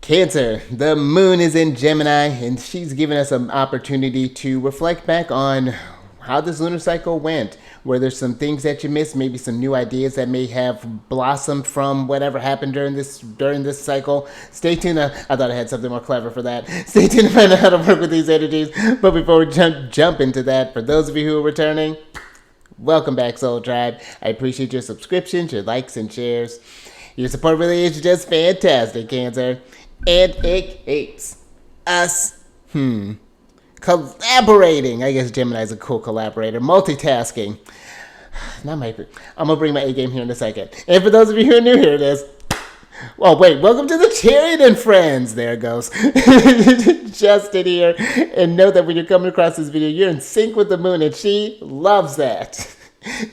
Cancer, the moon is in Gemini, and she's giving us an opportunity to reflect back on how this lunar cycle went. Where there's some things that you missed, maybe some new ideas that may have blossomed from whatever happened during this cycle. Stay tuned. I thought I had something more clever for that. Stay tuned to find out how to work with these energies. But before we jump into that, for those of you who are returning, welcome back, Soul Tribe. I appreciate your subscriptions, your likes, and shares. Your support really is just fantastic, Cancer. And it hates us. Collaborating. I guess Gemini's a cool collaborator. Multitasking. I'm gonna bring my A game here in a second. And for those of you who are new, here it is. Well, wait. Welcome to the Chariot Friends. There it goes. Justin here. And know that when you're coming across this video, you're in sync with the moon, and she loves that.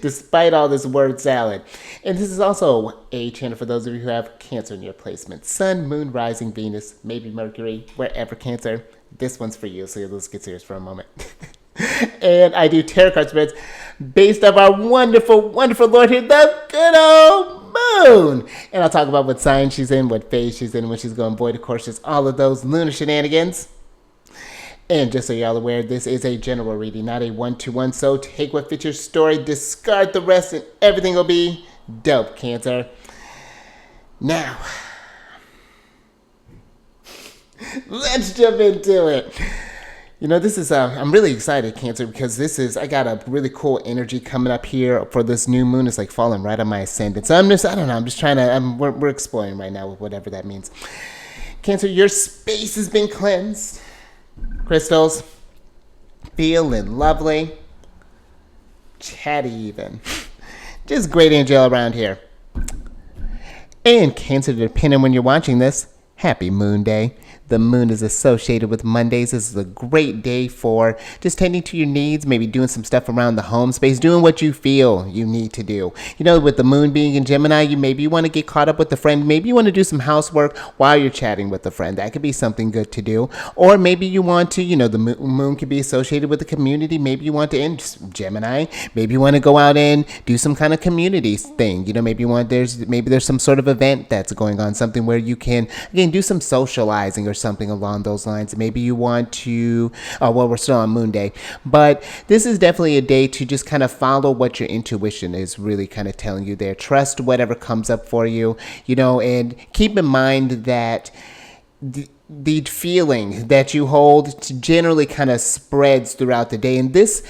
Despite all this word salad. And this is also a channel for those of you who have Cancer in your placement. Sun, Moon, Rising, Venus, maybe Mercury, wherever Cancer. This one's for you, so let's get serious for a moment. And I do tarot card spreads based off our wonderful, wonderful Lord here, the good old moon. And I'll talk about what sign she's in, what phase she's in, when she's going void. Of course, just all of those lunar shenanigans. And just so y'all aware, this is a general reading, not a one-to-one. So take what fits your story, discard the rest, and everything will be dope, Cancer. Now, let's jump into it. You know, this is, I'm really excited, Cancer, because I got a really cool energy coming up here for this new moon. It's like falling right on my ascendant. So I'm just trying to, we're exploring right now with whatever that means. Cancer, your space has been cleansed. Crystals, feeling lovely, chatty even. Just great angel around here. And Cancer, depending on when you're watching this, happy Moon Day. The moon is associated with Mondays. This is a great day for just tending to your needs, maybe doing some stuff around the home space, doing what you feel you need to do. You know, with the moon being in Gemini, you want to get caught up with a friend. Maybe you want to do some housework while you're chatting with a friend. That could be something good to do. Or maybe you want to, the moon could be associated with the community. Maybe you want to end Gemini. Maybe you want to go out and do some kind of community thing. Maybe there's some sort of event that's going on, something where you can, again, do some socializing or something along those lines. Maybe you want to, we're still on Moon Day, but this is definitely a day to just kind of follow what your intuition is really kind of telling you there. Trust whatever comes up for you, and keep in mind that the feeling that you hold generally kind of spreads throughout the day. And this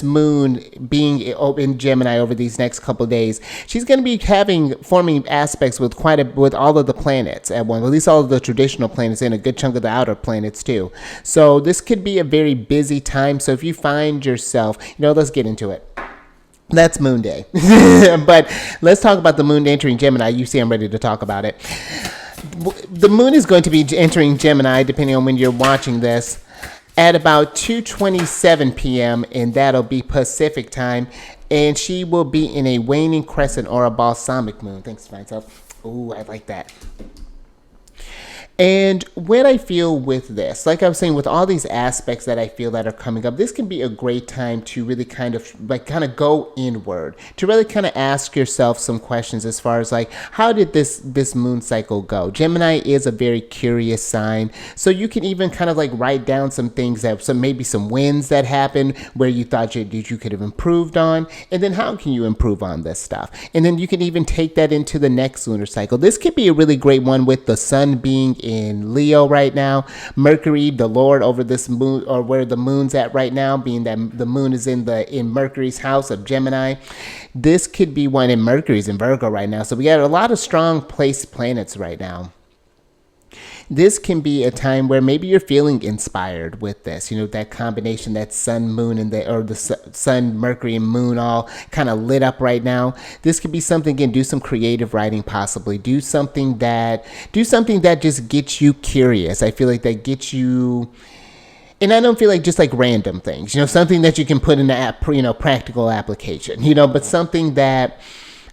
moon being in Gemini over these next couple of days, she's going to be forming aspects with with all of the planets at once, at least all of the traditional planets and a good chunk of the outer planets too. So this could be a very busy time. So if you find yourself, let's get into it. That's Moon Day. But let's talk about the moon entering Gemini. You see, I'm ready to talk about it. The moon is going to be entering Gemini, depending on when you're watching this, at about 2:27 p.m., and that'll be Pacific time. And she will be in a waning crescent or a balsamic moon. Thanks, myself. Ooh, I like that. And what I feel with this, like I was saying, with all these aspects that I feel that are coming up, this can be a great time to really kind of go inward, to really kind of ask yourself some questions as far as how did this moon cycle go? Gemini is a very curious sign, so you can even kind of write down some things maybe some wins that happened where you thought you could have improved on, and then how can you improve on this stuff? And then you can even take that into the next lunar cycle. This could be a really great one with the sun being in Leo right now, Mercury, the Lord over this moon, or where the moon's at right now, being that the moon is in Mercury's house of Gemini. This could be one, in Mercury's in Virgo right now. So we got a lot of strong placed planets right now. This can be a time where maybe you're feeling inspired with this, that combination, that sun, moon, and the sun, Mercury, and moon all kind of lit up right now. This could be something, again, do some creative writing, possibly. Do something that just gets you curious. I feel like that gets you, and I don't feel like just random things, something that you can put in the app, practical application, but something that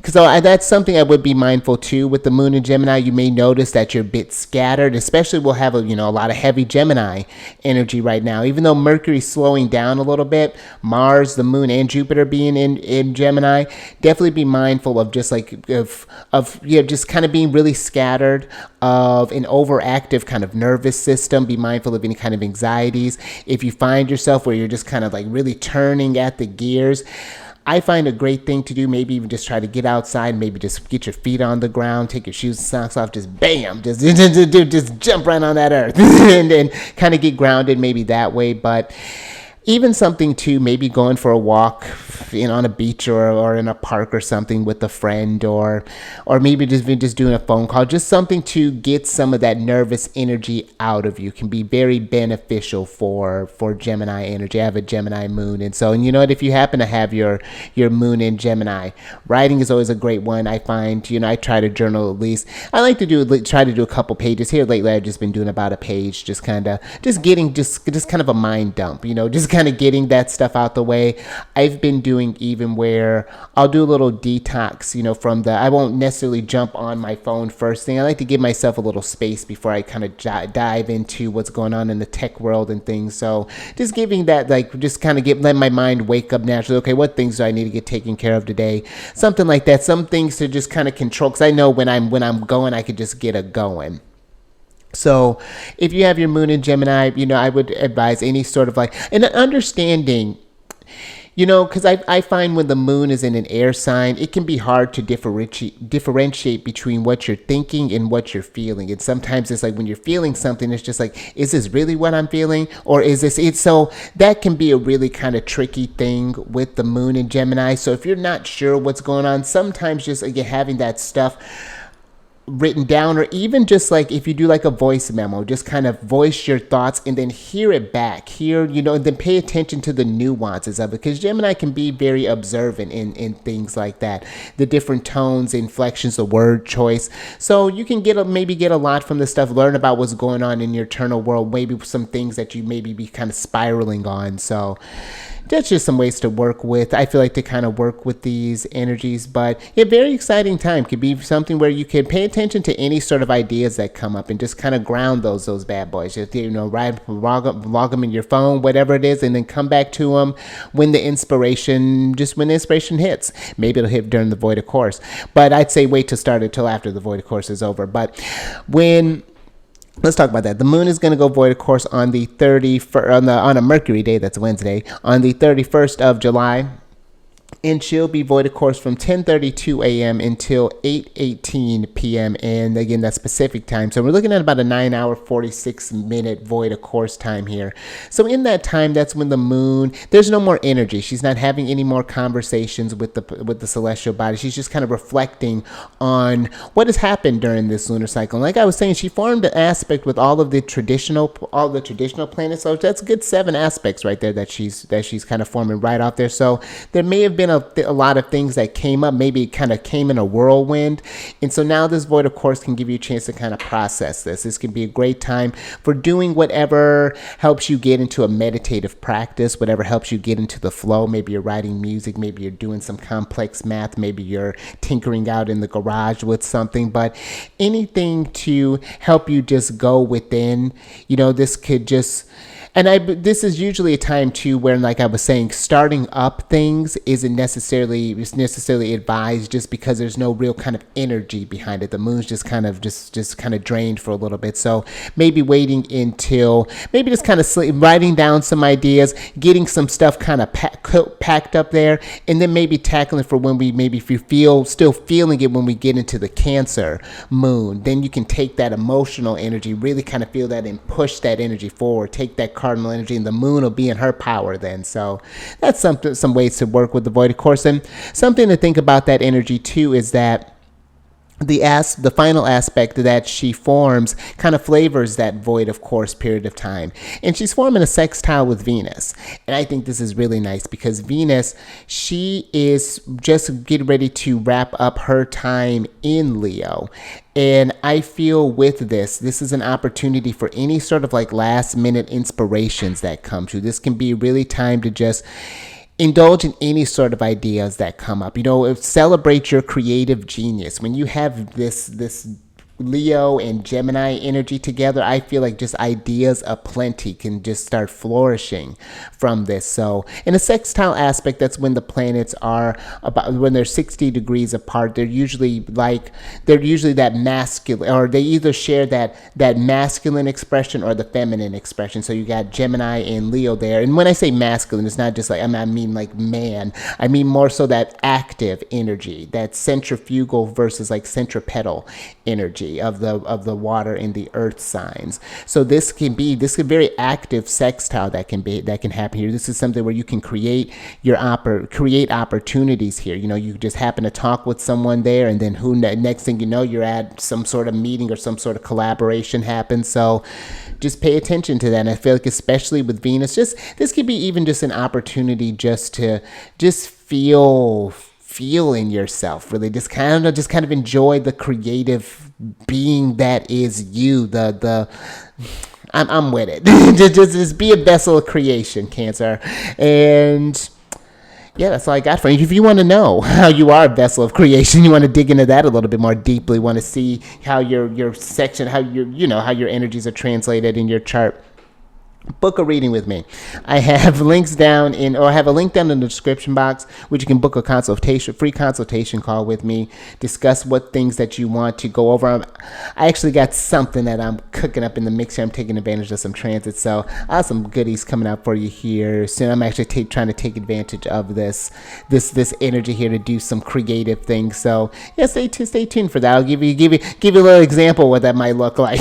So that's something I would be mindful too with the moon in Gemini. You may notice that you're a bit scattered, especially we'll have a lot of heavy Gemini energy right now. Even though Mercury's slowing down a little bit, Mars, the moon, and Jupiter being in Gemini, definitely be mindful of just like just kind of being really scattered, of an overactive kind of nervous system. Be mindful of any kind of anxieties. If you find yourself where you're just kind of like really turning at the gears, I find a great thing to do, maybe even just try to get outside, maybe just get your feet on the ground, take your shoes and socks off, just bam, just jump right on that earth and kind of get grounded maybe that way. But even something to maybe going for a walk on a beach or in a park or something with a friend, or maybe just doing a phone call, just something to get some of that nervous energy out of you can be very beneficial for Gemini energy. I have a Gemini moon, and so, and you know what, if you happen to have your moon in Gemini, writing is always a great one. I find, I try to journal at least. I like to try to do a couple pages. Here lately I've just been doing about a page, just kind of a mind dump, just kind of getting that stuff out the way. I've been doing even where I'll do a little detox, I won't necessarily jump on my phone first thing. I like to give myself a little space before I kind of dive into what's going on in the tech world and things. So just giving that, let my mind wake up naturally. Okay, what things do I need to get taken care of today? Something like that. Some things to just kind of control, because I know when I'm going, I could just get it going. So if you have your moon in Gemini, I would advise any sort of an understanding, because I find when the moon is in an air sign, it can be hard to differentiate between what you're thinking and what you're feeling. And sometimes it's like when you're feeling something, it's just like, is this really what I'm feeling? Or is this it? So that can be a really kind of tricky thing with the moon in Gemini. So if you're not sure what's going on, sometimes just again, having that stuff written down, or even just if you do a voice memo, just kind of voice your thoughts and then hear it back, and then pay attention to the nuances of it, because Gemini can be very observant in things like that, the different tones, inflections, the word choice. So you can maybe get a lot from this stuff, learn about what's going on in your internal world, maybe some things that you maybe be kind of spiraling on. So that's just some ways to work with. I feel like to kind of work with these energies, but a very exciting time. Could be something where you can pay attention to any sort of ideas that come up and just kind of ground those bad boys. Just, log them in your phone, whatever it is, and then come back to them when the inspiration hits. Maybe it'll hit during the void of course, but I'd say wait to start it till after the void of course is over. But let's talk about that. The moon is going to go void of course on the 31st, on a Mercury day, that's Wednesday, on the 31st of July. And she'll be void of course from 10:32 a.m. until 8:18 p.m. And again, that's Pacific time. So we're looking at about a 9-hour, 46-minute void of course time here. So in that time, that's when the moon, there's no more energy. She's not having any more conversations with the celestial body. She's just kind of reflecting on what has happened during this lunar cycle. And like I was saying, she formed an aspect with all the traditional planets. So that's a good 7 aspects right there that she's kind of forming right off there. So there may have been a lot of things that came up, maybe it kind of came in a whirlwind, and so now this void of course can give you a chance to kind of process this can be a great time for doing whatever helps you get into a meditative practice, whatever helps you get into the flow. Maybe you're writing music, maybe you're doing some complex math, maybe you're tinkering out in the garage with something, but anything to help you just go within. This could just, this is usually a time too where, like I was saying, starting up things isn't necessarily advised, just because there's no real kind of energy behind it. The moon's just kind of drained for a little bit. So maybe waiting until maybe just kind of writing down some ideas, getting some stuff kind of packed up there, and then maybe tackling for when if you still feeling it when we get into the Cancer moon, then you can take that emotional energy, really kind of feel that and push that energy forward, take that cardinal energy, and the moon will be in her power then. So that's some ways to work with the void of course. And something to think about that energy too is that the final aspect that she forms kind of flavors that void of course period of time, and she's forming a sextile with Venus. And I think this is really nice because Venus, she is just getting ready to wrap up her time in Leo. And I feel with this is an opportunity for any sort of last minute inspirations that come to. This can be really time to just indulge in any sort of ideas that come up. Celebrate your creative genius. When you have this Leo and Gemini energy together, I feel like just ideas aplenty can just start flourishing from this. So in a sextile aspect, that's when the planets are about, when they're 60 degrees apart, they're usually that masculine, or they either share that masculine expression or the feminine expression. So you got Gemini and Leo there. And when I say masculine, it's not just like, I mean like man. I mean more so that active energy, that centrifugal versus like centripetal energy of the water and the earth signs. So this can very active sextile that can happen here. This is something where you can create opportunities here. You just happen to talk with someone there, and then next thing you know, you're at some sort of meeting or some sort of collaboration happens. So just pay attention to that. And I feel like especially with Venus, this could be even just an opportunity just to feel in yourself, really just kind of enjoy the creative being that is you. I'm with it. just be a vessel of creation, Cancer. And yeah, that's all I got for you. If you want to know how you are a vessel of creation, you want to dig into that a little bit more deeply, want to see how your section, how your energies are translated in your chart, book a reading with me. I have I have a link down in the description box, which you can book a free consultation call with me, discuss what things that you want to go over. I actually got something that I'm cooking up in the mix here. I'm taking advantage of some transits, so I have some goodies coming out for you here soon. I'm actually trying to take advantage of this energy here to do some creative things. So yeah, stay tuned for that. I'll give you a little example of what that might look like.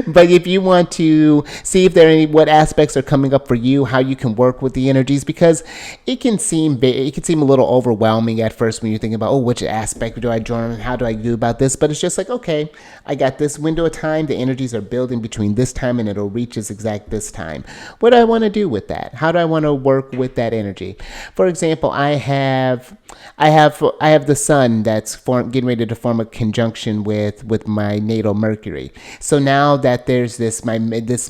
But if you want to see if what aspects are coming up for you, how you can work with the energies, because it can seem a little overwhelming at first when you're thinking about, which aspect do I join and how do I do about this? But it's just like, okay, I got this window of time. The energies are building between this time and it'll reach this time. What do I want to do with that? How do I want to work with that energy? For example, I have the sun that's getting ready to form a conjunction with my natal Mercury. So now that there's this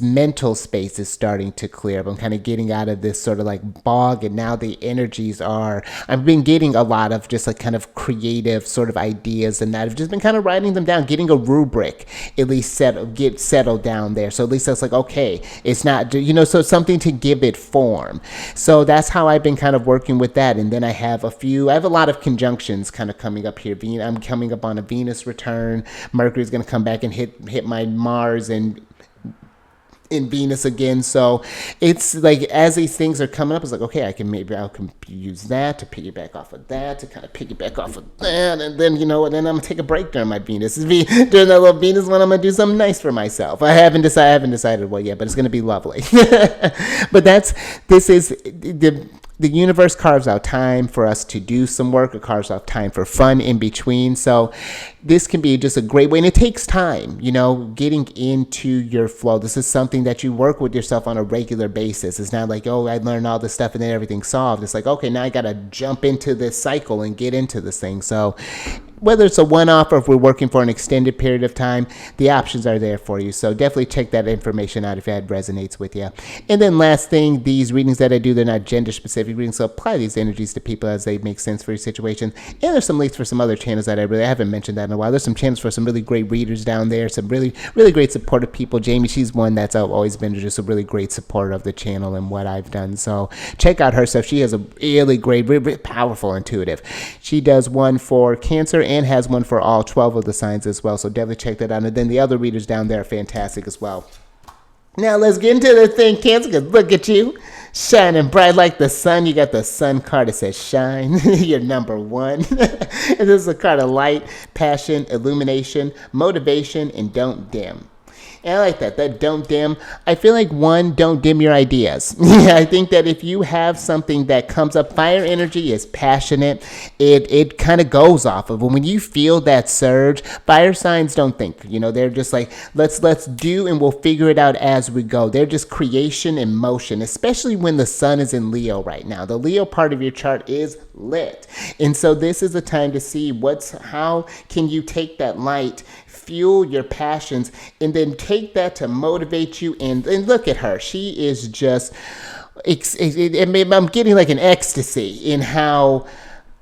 mental space is starting to clear up. I'm kind of getting out of this sort of like bog, and now the energies I've been getting a lot of just like kind of creative sort of ideas, and that I've just been kind of writing them down, getting a rubric at least settled down there. So at least that's like, okay, it's not, so something to give it form. So that's how I've been kind of working with that. And then I have a lot of conjunctions kind of coming up here. I'm coming up on a Venus return. Mercury's going to come back and hit my Mars and in Venus again. So it's like, as these things are coming up, it's like, okay, I can use that to piggyback off of that, to kind of piggyback off of that, and then then I'm gonna take a break during my Venus. During that little Venus one, I'm gonna do something nice for myself. I haven't decided what yet, but it's gonna be lovely. But this is the universe carves out time for us to do some work. It carves out time for fun in between. So this can be just a great way. And it takes time, getting into your flow. This is something that you work with yourself on a regular basis. It's not like, I learned all this stuff and then everything's solved. It's like, okay, now I got to jump into this cycle and get into this thing. So whether it's a one-off or if we're working for an extended period of time, the options are there for you. So definitely check that information out if that resonates with you. And then last thing, these readings that I do, they're not gender-specific readings, so apply these energies to people as they make sense for your situation. And there's some links for some other channels that I haven't mentioned that in a while. There's some channels for some really great readers down there, some really, really great supportive people. Jamie, she's one that's always been just a really great supporter of the channel and what I've done. So check out her stuff. She has a really great, really powerful intuitive. She does one for Cancer and has one for all 12 of the signs as well. So definitely check that out. And then the other readers down there are fantastic as well. Now let's get into the thing, Cancer, because look at you, shining bright like the sun. You got the sun card that says shine. You're number one. And this is a card of light, passion, illumination, motivation, and don't dim. And I like that don't dim. I feel like don't dim your ideas. I think that if you have something that comes up, fire energy is passionate. It kind of goes off of when you feel that surge. Fire signs don't think, they're just like, let's do, and we'll figure it out as we go. They're just creation and motion, especially when the sun is in Leo right now. The Leo part of your chart is lit. And so this is a time to see how can you take that light, fuel your passions, and then take that to motivate you. And look at her. She is just I'm getting like an ecstasy in how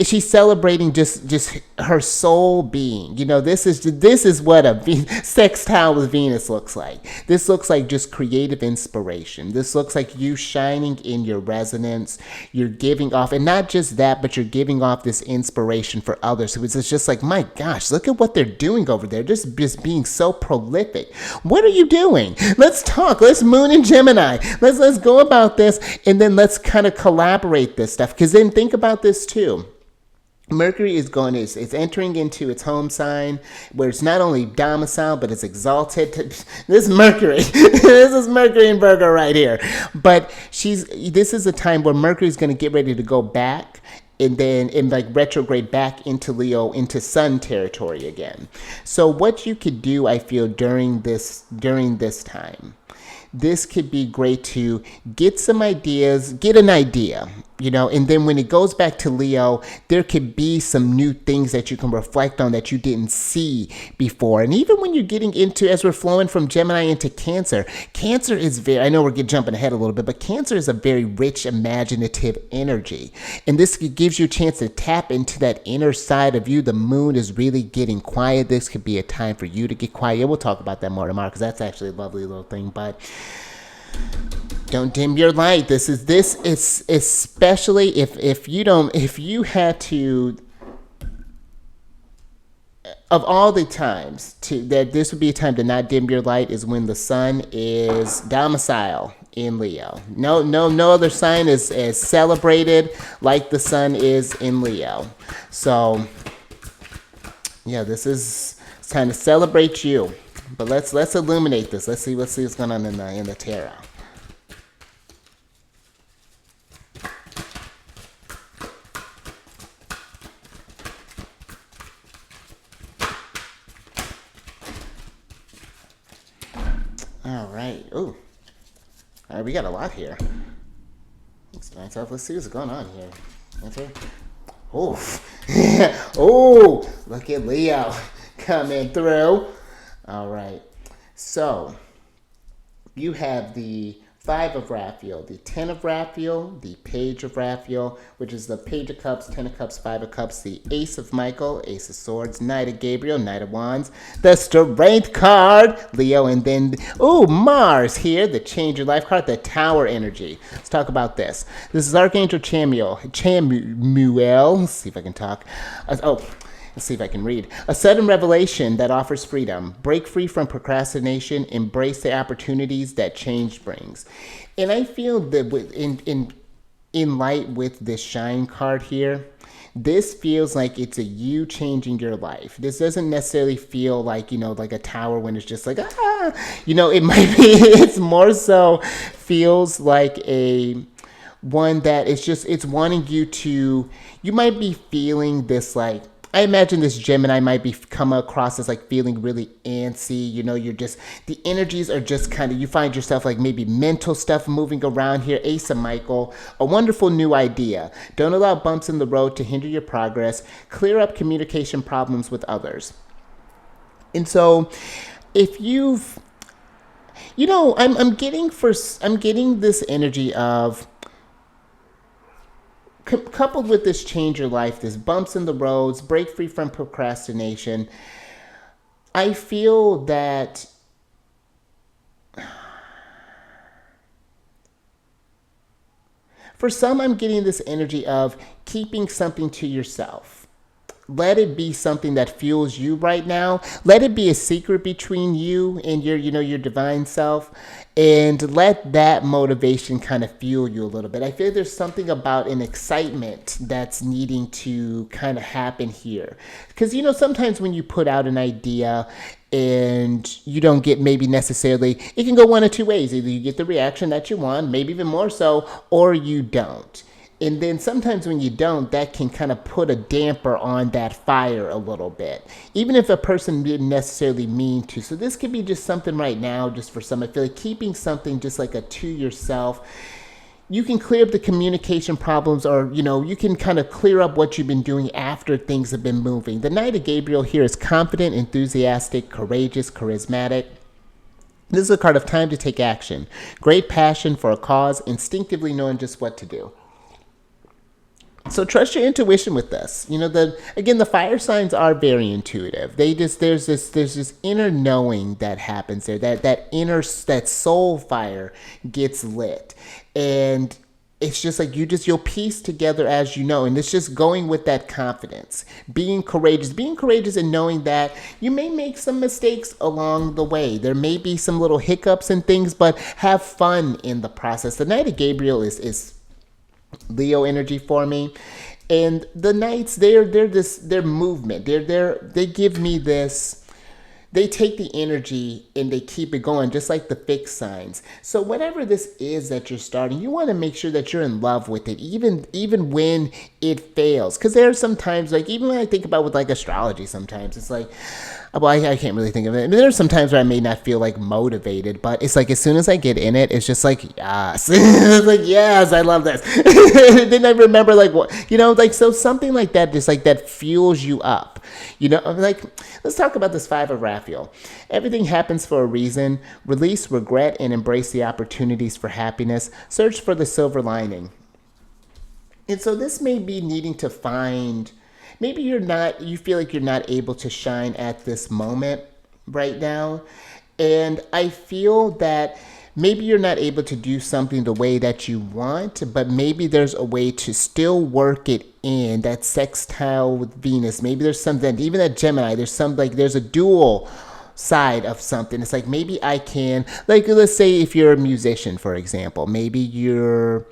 she's celebrating just her soul being. This is what a sextile with Venus looks like. This looks like just creative inspiration. This looks like you shining in your resonance. You're giving off, and not just that, but you're giving off this inspiration for others. So it's just like, my gosh, look at what they're doing over there. Just being so prolific. What are you doing? Let's talk. Let's Moon in Gemini. Let's go about this, and then let's kind of collaborate this stuff. Because then think about this too. Mercury is it's entering into its home sign, where it's not only domicile, but it's exalted. This Mercury, this is Mercury in Virgo right here. But this is a time where Mercury is going to get ready to go back, and then like retrograde back into Leo, into Sun territory again. So what you could do, I feel, during this time, this could be great to get some ideas, get an idea, and then when it goes back to Leo, there could be some new things that you can reflect on that you didn't see before. And even when you're getting into, as we're flowing from Gemini into Cancer is I know we're jumping ahead a little bit, but Cancer is a very rich, imaginative energy. And this gives you a chance to tap into that inner side of you. The moon is really getting quiet. This could be a time for you to get quiet. We'll talk about that more tomorrow, because that's actually a lovely little thing. But don't dim your light. This is especially if you had to, of all the times that this would be a time to not dim your light, is when the sun is domicile in Leo. No other sign is as celebrated like the sun is in Leo. So yeah, it's time to celebrate you. But let's illuminate this. Let's see what's going on in the tarot. All right. Ooh. All right, we got a lot here. Let's see what's going on here. Okay. Oh. Oh, look at Leo coming through. All right. So you have the 5 of Raphael, the 10 of Raphael, the Page of Raphael, which is the Page of Cups, 10 of Cups, 5 of Cups, the Ace of Michael, Ace of Swords, Knight of Gabriel, Knight of Wands, the Strength card, Leo, and then, Mars here, the Change Your Life card, the Tower energy. Let's talk about this. This is Archangel Chamuel. Let's see if I can talk. Let's see if I can read. A sudden revelation that offers freedom. Break free from procrastination. Embrace the opportunities that change brings. And I feel that in light with this Shine card here, this feels like it's a you changing your life. This doesn't necessarily feel like, like a tower when it's just like, it might be, it's more so feels like one that it's wanting you might be feeling this, like, I imagine this Gemini might come across as like feeling really antsy. You're just, the energies are just kind of, you find yourself like maybe mental stuff moving around here. Ace of Michael, a wonderful new idea. Don't allow bumps in the road to hinder your progress. Clear up communication problems with others. And so if I'm getting this energy of, coupled with this change your life, this bumps in the roads, break free from procrastination, I feel that for some, I'm getting this energy of keeping something to yourself. Let it be something that fuels you right now. Let it be a secret between you and your divine self. And let that motivation kind of fuel you a little bit. I feel there's something about an excitement that's needing to kind of happen here. Because, sometimes when you put out an idea and you don't get maybe necessarily, it can go one of two ways. Either you get the reaction that you want, maybe even more so, or you don't. And then sometimes when you don't, that can kind of put a damper on that fire a little bit, even if a person didn't necessarily mean to. So this could be just something right now, just for some. I feel like keeping something just like a to yourself. You can clear up the communication problems, or, you can kind of clear up what you've been doing after things have been moving. The Knight of Gabriel here is confident, enthusiastic, courageous, charismatic. This is a card of time to take action. Great passion for a cause, instinctively knowing just what to do. So trust your intuition with this. The fire signs are very intuitive. There's this inner knowing that happens there. That soul fire gets lit, and it's just like you'll piece together as you know, and it's just going with that confidence, being courageous and knowing that you may make some mistakes along the way. There may be some little hiccups and things, but have fun in the process. The Knight of Gabriel is Leo energy for me, and the Knights, they're movement. They give me this. They take the energy and they keep it going, just like the fixed signs. So whatever this is that you're starting, you want to make sure that you're in love with it, even when it fails. Because there are some times, like even when I think about with like astrology, sometimes it's like, well, I can't really think of it. I mean, there's some times where I may not feel like motivated, but it's like as soon as I get in it, it's just like, yes. It's like, yes, I love this. Then I remember like, what, like, so something like that, just like that fuels you up. Like, let's talk about this Five of Raphael. Everything happens for a reason. Release regret and embrace the opportunities for happiness. Search for the silver lining. And so this may be needing to find, maybe you feel like you're not able to shine at this moment right now. And I feel that maybe you're not able to do something the way that you want, but maybe there's a way to still work it in, that sextile with Venus. Maybe there's something, even at Gemini, there's a dual side of something. It's like, maybe I can, like, let's say if you're a musician, for example, maybe you're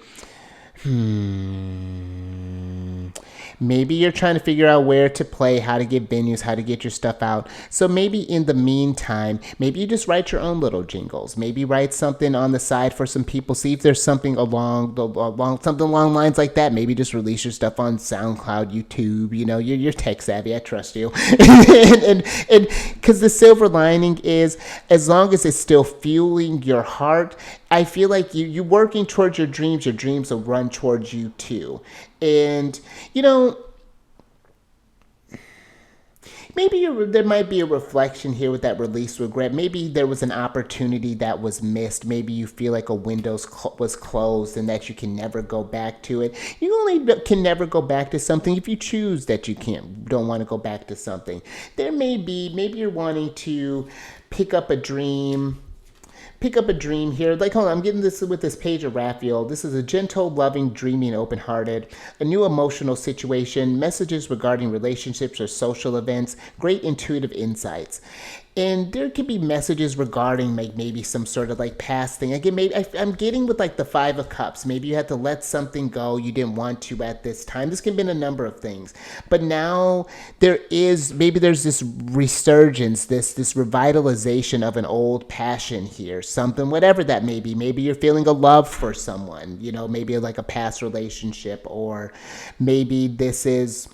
maybe you're trying to figure out where to play, how to get venues, how to get your stuff out. So maybe in the meantime, maybe you just write your own little jingles. Maybe write something on the side for some people. See if there's something along lines like that. Maybe just release your stuff on SoundCloud, YouTube. You're tech savvy. I trust you. and because the silver lining is, as long as it's still fueling your heart, I feel like you working towards your dreams will run towards you too. And, maybe there might be a reflection here with that release regret. Maybe there was an opportunity that was missed. Maybe you feel like a window was closed and that you can never go back to it. You only can never go back to something if you choose that you don't want to go back to something. Maybe you're wanting to pick up a dream here. Like, hold on, I'm getting this with this page of Raphael. This is a gentle, loving, dreaming, open-hearted, a new emotional situation, messages regarding relationships or social events, great intuitive insights. And there could be messages regarding like maybe some sort of like past thing. I'm getting with like the Five of Cups. Maybe you had to let something go you didn't want to at this time. This can be a number of things. But now there's this resurgence, this revitalization of an old passion here. Something, whatever that may be. Maybe you're feeling a love for someone, maybe like a past relationship, or maybe this is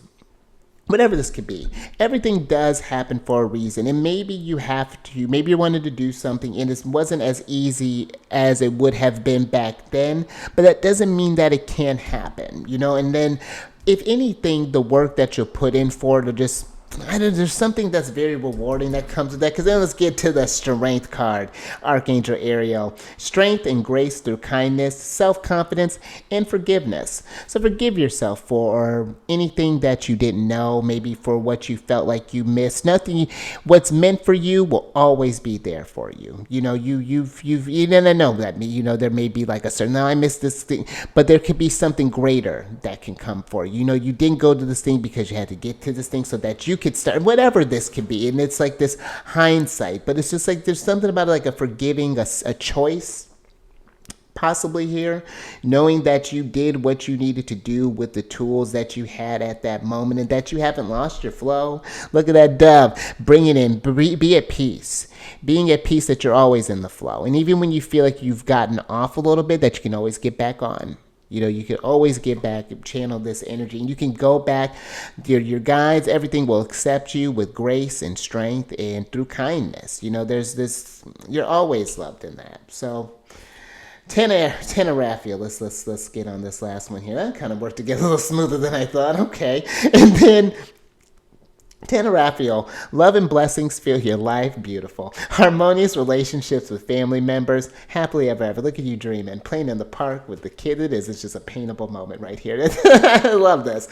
whatever this could be. Everything does happen for a reason. And maybe you wanted to do something and it wasn't as easy as it would have been back then, but that doesn't mean that it can't happen, and then if anything, the work that you'll put in for it, there's something that's very rewarding that comes with that. Because then let's get to the Strength card, Archangel Ariel. Strength and grace through kindness, self-confidence, and forgiveness. So forgive yourself for anything that you didn't know, maybe for what you felt like you missed. What's meant for you will always be there for you. And I know that, there may be like a certain, I missed this thing, but there could be something greater that can come for you. You didn't go to this thing because you had to get to this thing so that you could start, whatever this could be. And it's like this hindsight, but it's just like there's something about like a forgiving, a choice possibly here, knowing that you did what you needed to do with the tools that you had at that moment and that you haven't lost your flow. Look at that dove. Bring it in. Be at peace. Being at peace that you're always in the flow. And even when you feel like you've gotten off a little bit, that you can always get back on. You can always get back and channel this energy, and you can go back. Your guides, everything will accept you with grace and strength and through kindness. There's this, you're always loved in that. So 10 of Raphael. Let's get on this last one here. That kind of worked together a little smoother than I thought. Okay. And then Tanner Raphael, love and blessings fill your life beautiful. Harmonious relationships with family members, happily ever after. Look at you dreaming, playing in the park with the kid. It's just a paintable moment right here. I love this.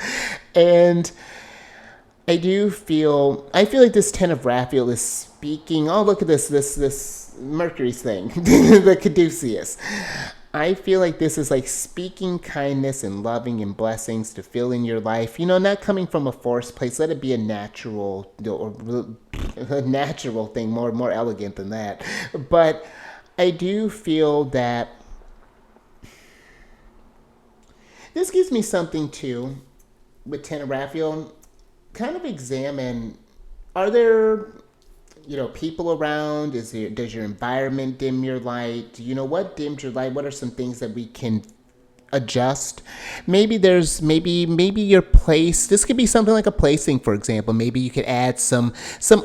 And I feel like this Ten of Raphael is speaking. Oh, look at this Mercury's thing, the Caduceus. I feel like this is like speaking kindness and loving and blessings to fill in your life. Not coming from a forced place. Let it be a natural, or a natural thing, more elegant than that. But I do feel that this gives me something too with Ten of Raphael. Kind of examine: are there people around? Does your environment dim your light? What dims your light? What are some things that we can adjust? Maybe your place. This could be something like a placing, for example. Maybe you could add some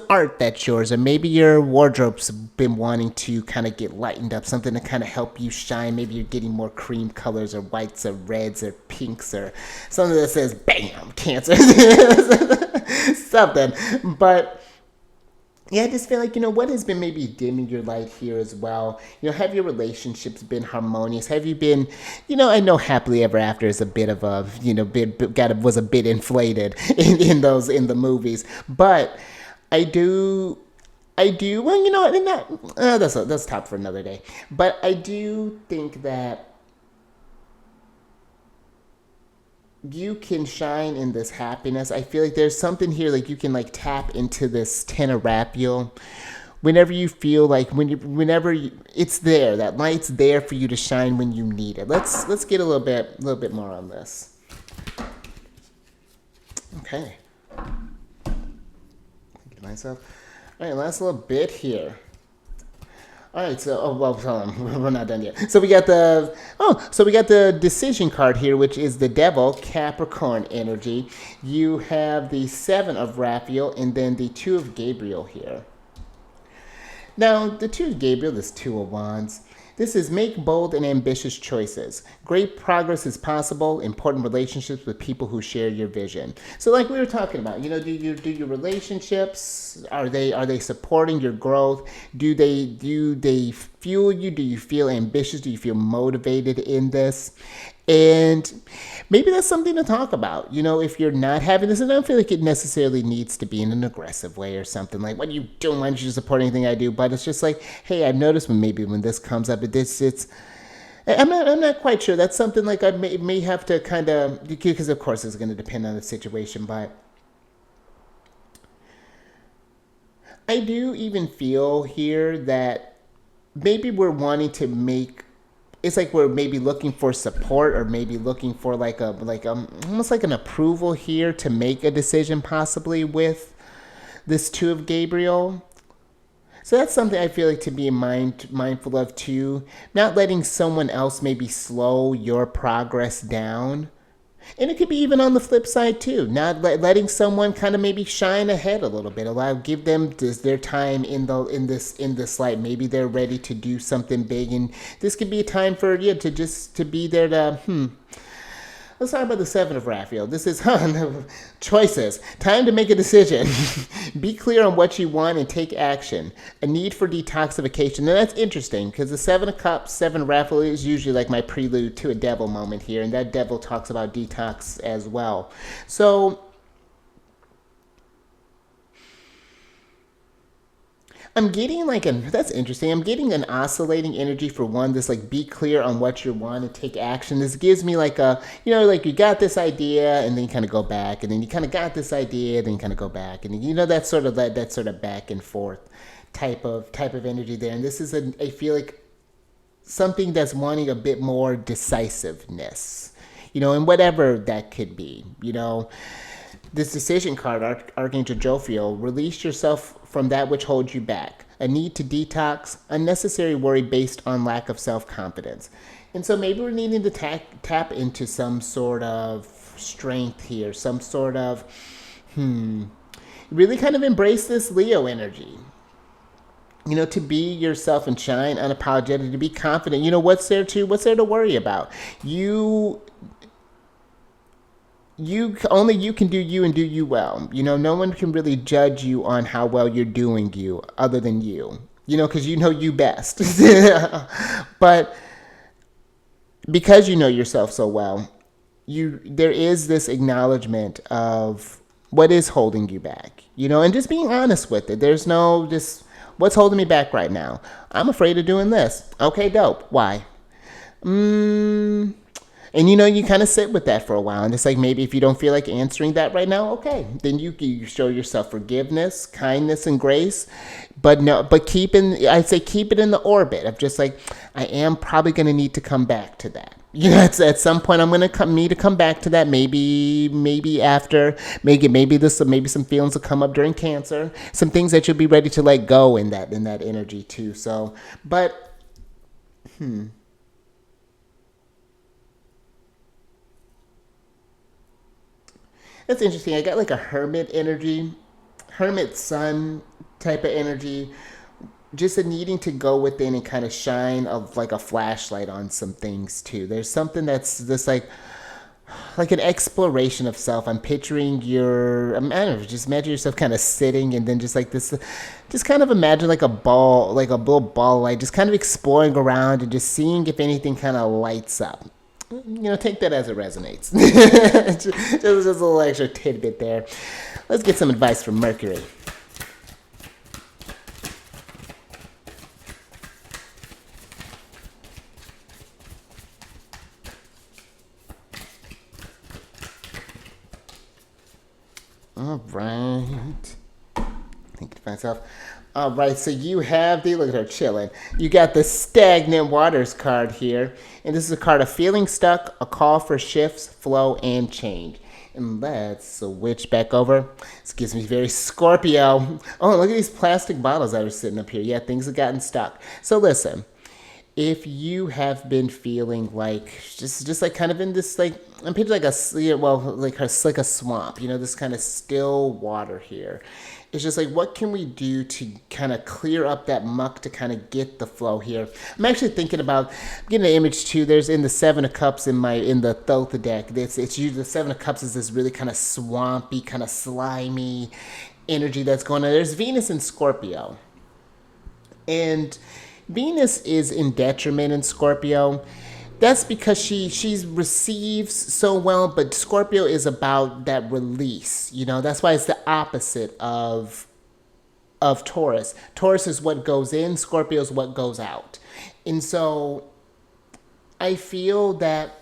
art that's yours, or maybe your wardrobe's been wanting to kind of get lightened up, something to kind of help you shine. Maybe you're getting more cream colors or whites or reds or pinks or something that says "Bam, Cancer," something. But yeah, I just feel like, what has been maybe dimming your light here as well? Have your relationships been harmonious? Have you been, I know happily ever after is a bit of a, was a bit inflated in the movies. But well, and that's top for another day. But I do think that you can shine in this happiness. I feel like there's something here, like you can like tap into this Tenerapial whenever you feel like it's there. That light's there for you to shine when you need it. Let's get a little bit more on this. Okay. Get myself. All right, last little bit here. All right, so hold on, we're not done yet. So we got the decision card here, which is the Devil, Capricorn energy. You have the Seven of Raphael and then the Two of Gabriel here. Now, the Two of Gabriel, this Two of Wands. This is make bold and ambitious choices. Great progress is possible. Important relationships with people who share your vision. So, like we were talking about, do your relationships, are they supporting your growth? Do they fuel you? Do you feel ambitious? Do you feel motivated in this? And maybe that's something to talk about. If you're not having this, and I don't feel like it necessarily needs to be in an aggressive way or something like, what are you doing? Why don't you support anything I do? But it's just like, hey, I've noticed when this comes up, I'm not quite sure. That's something like I may have to kind of, because of course it's going to depend on the situation, but I do even feel here that maybe we're wanting to make, it's like we're maybe looking for support, or maybe looking for almost like an approval here to make a decision possibly with this Two of Gabriel. So that's something I feel like to be mindful of too. Not letting someone else maybe slow your progress down. And it could be even on the flip side too. Not letting someone kind of maybe shine ahead a little bit. Give them their time in this light. Maybe they're ready to do something big, and this could be a time for you to be there to Let's talk about the Seven of Raphael. This is choices. Time to make a decision. Be clear on what you want and take action. A need for detoxification. And that's interesting because the Seven of Cups, Seven of Raphael is usually like my prelude to a devil moment here. And that devil talks about detox as well. So I'm getting that's interesting. I'm getting an oscillating energy for one, this like be clear on what you want and take action. This gives me like you got this idea and then you kind of go back, and then you kind of got this idea, then you kind of go back, and that sort of back and forth type of energy there. And this is I feel like something that's wanting a bit more decisiveness, and whatever that could be, This decision card, Archangel Jophiel, release yourself from that which holds you back. A need to detox, unnecessary worry based on lack of self-confidence. And so maybe we're needing to tap into some sort of strength here, some sort of, really kind of embrace this Leo energy. To be yourself and shine unapologetic, to be confident. What's there to worry about? only you can do you and do you well. No one can really judge you on how well you're doing you other than you. Because you know you best. But because you know yourself so well, there is this acknowledgement of what is holding you back. And just being honest with it. There's no just what's holding me back right now. I'm afraid of doing this. Okay, dope. Why? And you kind of sit with that for a while, and it's like maybe if you don't feel like answering that right now, okay, then you show yourself forgiveness, kindness, and grace. But no, but I'd say keep it in the orbit of just like I am probably going to need to come back to that. At some point I'm going to need to come back to that. Maybe after, maybe some feelings will come up during Cancer. Some things that you'll be ready to let go in that energy too. So, but that's interesting. I got like a hermit energy, hermit sun type of energy. Just a needing to go within and kind of shine of like a flashlight on some things too. There's something that's this like an exploration of self. I'm picturing I don't know, just imagine yourself kind of sitting and then just like this, just kind of imagine like a ball, like a little ball light, just kind of exploring around and just seeing if anything kind of lights up. Take that as it resonates. just a little extra tidbit there. Let's get some advice from Mercury. All right. Thinking to myself. All right, so you have look at her chilling. You got the Stagnant Waters card here. And this is a card of feeling stuck, a call for shifts, flow, and change. And let's switch back over. This gives me very Scorpio. Oh, look at these plastic bottles that are sitting up here. Yeah, things have gotten stuck. So listen, if you have been feeling like just like kind of in this like I'm picturing like a swamp, this kind of still water here. It's just like what can we do to kind of clear up that muck to kind of get the flow here. I'm actually thinking about getting an image too. There's in the Seven of Cups in the Thotha deck. It's usually the Seven of Cups is this really kind of swampy, kind of slimy energy that's going on. There's Venus in Scorpio, and Venus is in detriment in Scorpio. That's because she receives so well, but Scorpio is about that release. That's why it's the opposite of Taurus. Taurus is what goes in, Scorpio is what goes out. And so I feel that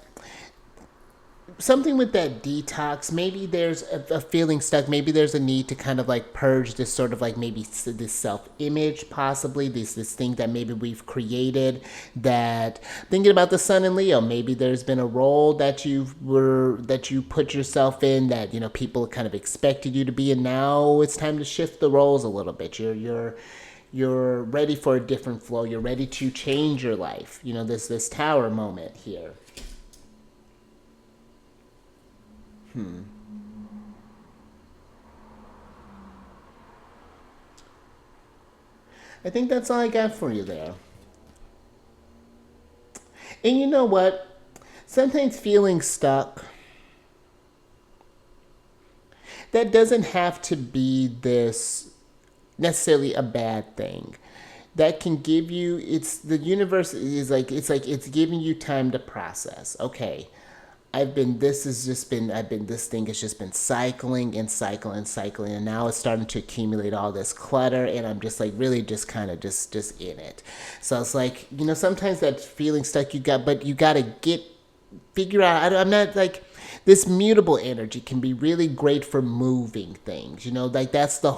something with that detox, maybe there's a feeling stuck, maybe there's a need to kind of like purge this sort of like maybe this self-image, possibly this thing that maybe we've created. That thinking about the Sun in Leo, maybe there's been a role that you put yourself in that people kind of expected you to be, and now it's time to shift the roles a little bit. You're ready for a different flow, you're ready to change your life. This Tower moment here. I think that's all I got for you there. And you know what? Sometimes feeling stuck, that doesn't have to be this necessarily a bad thing. That can give you, the universe is like it's giving you time to process. Okay, this thing has just been cycling and cycling and cycling, and now it's starting to accumulate all this clutter, and I'm just like really just kind of just in it. So it's like, sometimes that feeling stuck but you got to figure out, I'm not like, this mutable energy can be really great for moving things. Like that's the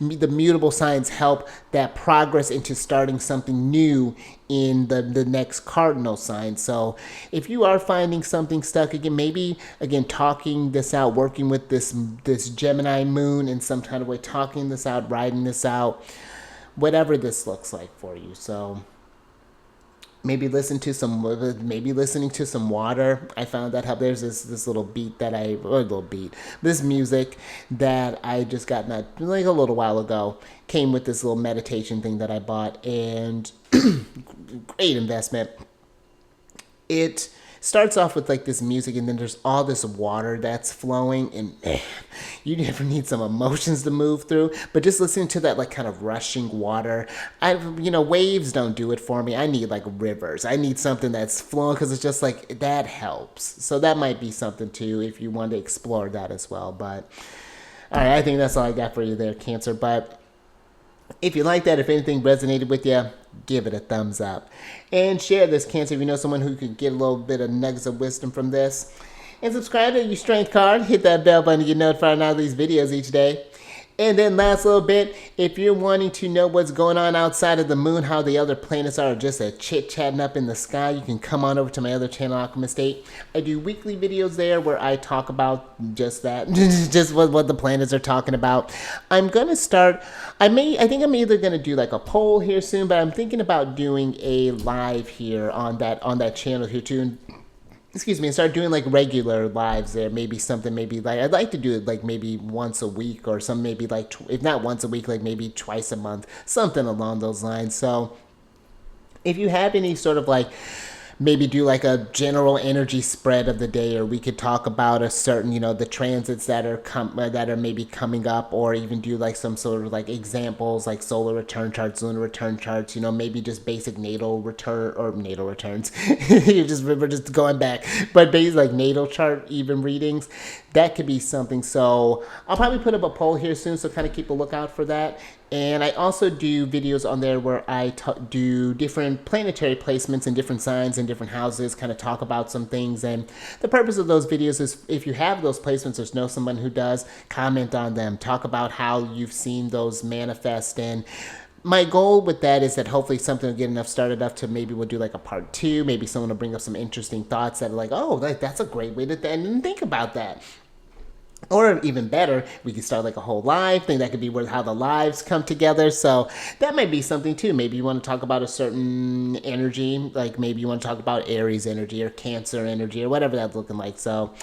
mutable signs help that progress into starting something new in the next cardinal sign. So if you are finding something stuck again, maybe again talking this out, working with this Gemini moon in some kind of way, talking this out, writing this out, whatever this looks like for you. So maybe listening to some water. I found that help. There's this this music that I just got not like a little while ago. Came with this little meditation thing that I bought, and great investment. It starts off with like this music, and then there's all this water that's flowing, and man, you never need some emotions to move through. But just listening to that like kind of rushing water, waves don't do it for me. I need like rivers. I need something that's flowing, because it's just like that helps. So that might be something too if you want to explore that as well. But all right, I think that's all I got for you there, Cancer. But if you like that, if anything resonated with you, give it a thumbs up. And share this, Cancer, if you know someone who could get a little bit of nuggets of wisdom from this. And subscribe to your strength card. Hit that bell button to get notified on all these videos each day. And then last little bit, if you're wanting to know what's going on outside of the moon, how the other planets are just a chit-chatting up in the sky, you can come on over to my other channel, Alchemist 8. I do weekly videos there where I talk about just that, just what the planets are talking about. I'm going to start, I think I'm either going to do like a poll here soon, but I'm thinking about doing a live here on that channel here too. And start doing like regular lives there. Maybe something, maybe like I'd like to do it like maybe once a week, or some maybe like if not once a week, like maybe twice a month, something along those lines. So if you have any sort of like, maybe do like a general energy spread of the day, or we could talk about a certain, the transits that are maybe coming up, or even do like some sort of like examples, like solar return charts, lunar return charts, maybe just basic natal returns. We're just going back, but basically like natal chart even readings. That could be something. So I'll probably put up a poll here soon, so kind of keep a lookout for that. And I also do videos on there where I do different planetary placements in different signs and different houses, kind of talk about some things. And the purpose of those videos is, if you have those placements or know someone who does, comment on them, talk about how you've seen those manifest. And my goal with that is that hopefully something will get enough started up to maybe we'll do like a part 2. Maybe someone will bring up some interesting thoughts that are like, oh, that's a great way to think about that. Or even better, we could start like a whole live thing. That could be how the lives come together. So that might be something too. Maybe you want to talk about a certain energy, like maybe you want to talk about Aries energy or Cancer energy or whatever that's looking like. So,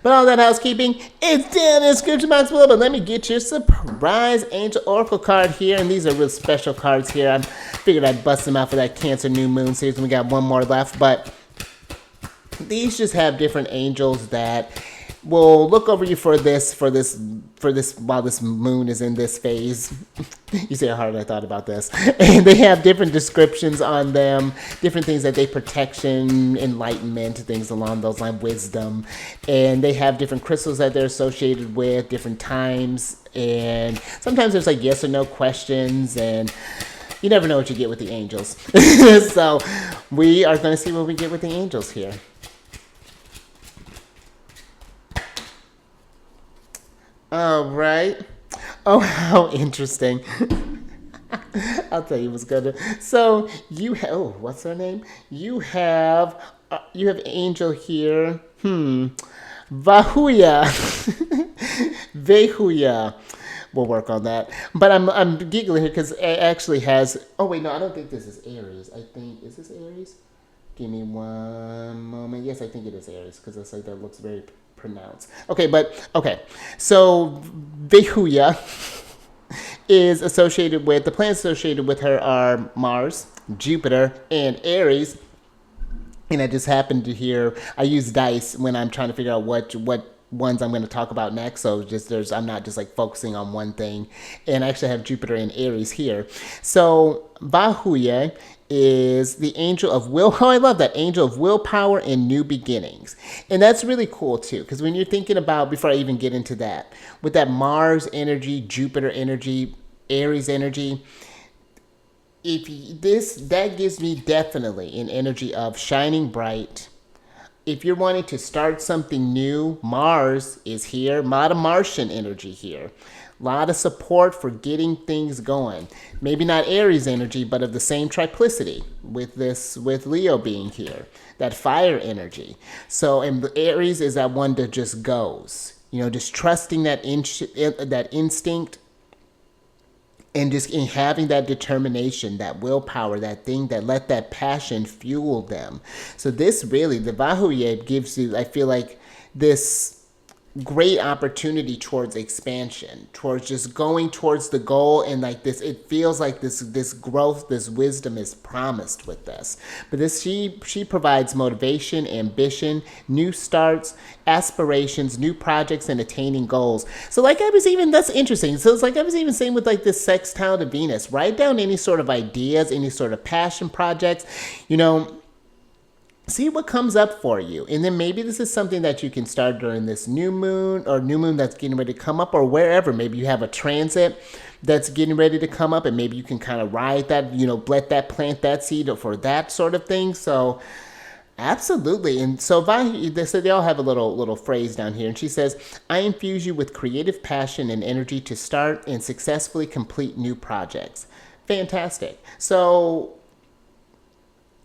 but all that housekeeping, it's down in the description box below. But let me get your surprise angel oracle card here. And these are real special cards here. I figured I'd bust them out for that Cancer New Moon series. And we got one more left. But these just have different angels that will look over you for this while this moon is in this phase. You see how hard I thought about this. And they have different descriptions on them, different things that they protection, enlightenment, things along those lines, wisdom. And they have different crystals that they're associated with, different times. And sometimes there's like yes or no questions, and you never know what you get with the angels. So we are going to see what we get with the angels here. All right. Oh, how interesting. I'll tell you what's good. So you have, what's her name? You have Angel here. Vahuya. Vehuya. We'll work on that. But I'm giggling here because it actually has, oh wait, no, I don't think this is Aries. Is this Aries? Give me one moment. Yes, I think it is Aries, because it's like that looks very pronounced. Okay. So Vehuya is associated with, the planets associated with her are Mars, Jupiter, and Aries. And I just happened to hear, I use dice when I'm trying to figure out what ones I'm going to talk about next. So I'm not just like focusing on one thing. And I actually have Jupiter and Aries here. So Vahuya is the angel of will. Oh, I love that. Angel of willpower and new beginnings. And that's really cool too, because when you're thinking about, before I even get into that, with that Mars energy, Jupiter energy, Aries energy, that gives me definitely an energy of shining bright. If you're wanting to start something new, Mars is here. A lot of Martian energy here. A lot of support for getting things going. Maybe not Aries energy, but of the same triplicity with Leo being here. That fire energy. So, and Aries is that one that just goes. Just trusting that instinct, and just in having that determination, that willpower, that thing that let that passion fuel them. So this really, the Vahuya gives you, I feel like this great opportunity towards expansion, towards just going towards the goal. And like this, it feels like this growth, this wisdom is promised with this. But this, she provides motivation, ambition, new starts, aspirations, new projects, and attaining goals. So like I was even, that's interesting. So it's like I was even saying with like this sextile to Venus, write down any sort of ideas, any sort of passion projects, you know, see what comes up for you. And then maybe this is something that you can start during this new moon, or new moon that's getting ready to come up, or wherever. Maybe you have a transit that's getting ready to come up, and maybe you can kind of ride that, you know, let that, plant that seed for that sort of thing. So absolutely. And so they all have a little phrase down here, and she says, I infuse you with creative passion and energy to start and successfully complete new projects. Fantastic. So,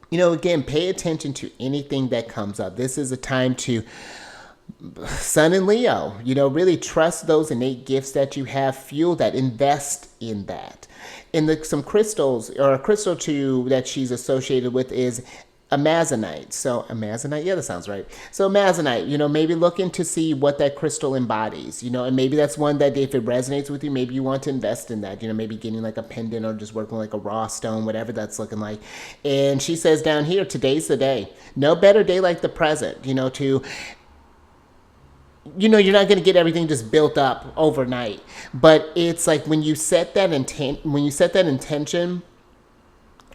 you know, again, pay attention to anything that comes up. This is a time to, Sun and Leo, you know, really trust those innate gifts that you have, fuel that, invest in that. And some crystals, or a crystal too that she's associated with is Amazonite. So Amazonite, yeah, that sounds right. So Amazonite, you know, maybe looking to see what that crystal embodies, you know, and maybe that's one that if it resonates with you, maybe you want to invest in that, you know, maybe getting like a pendant or just working like a raw stone, whatever that's looking like. And she says down here, today's the day. No better day like the present, you know, to, you know, you're not going to get everything just built up overnight, but it's like when you set that intention,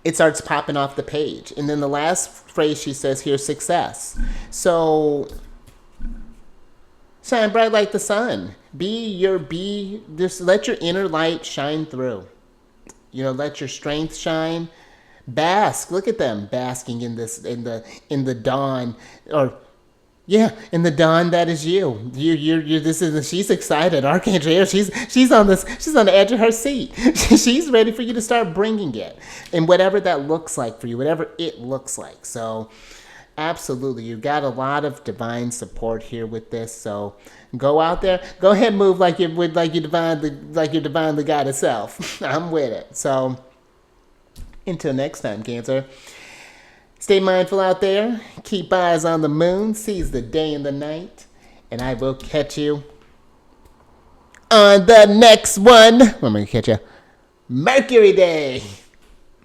it starts popping off the page. And then the last phrase she says here, success. So shine bright like the sun. Just let your inner light shine through. You know, let your strength shine. Bask. Look at them basking in the dawn, or yeah, in the dawn that is you. She's excited. Archangel Air, she's on the edge of her seat. She's ready for you to start bringing it. And whatever that looks like for you, whatever it looks like. So absolutely, you've got a lot of divine support here with this. So go out there, go ahead and move like your divinely guided self. I'm with it. So until next time, Cancer. Stay mindful out there. Keep eyes on the moon. Seize the day and the night. And I will catch you on the next one. I'm going to catch you Mercury Day.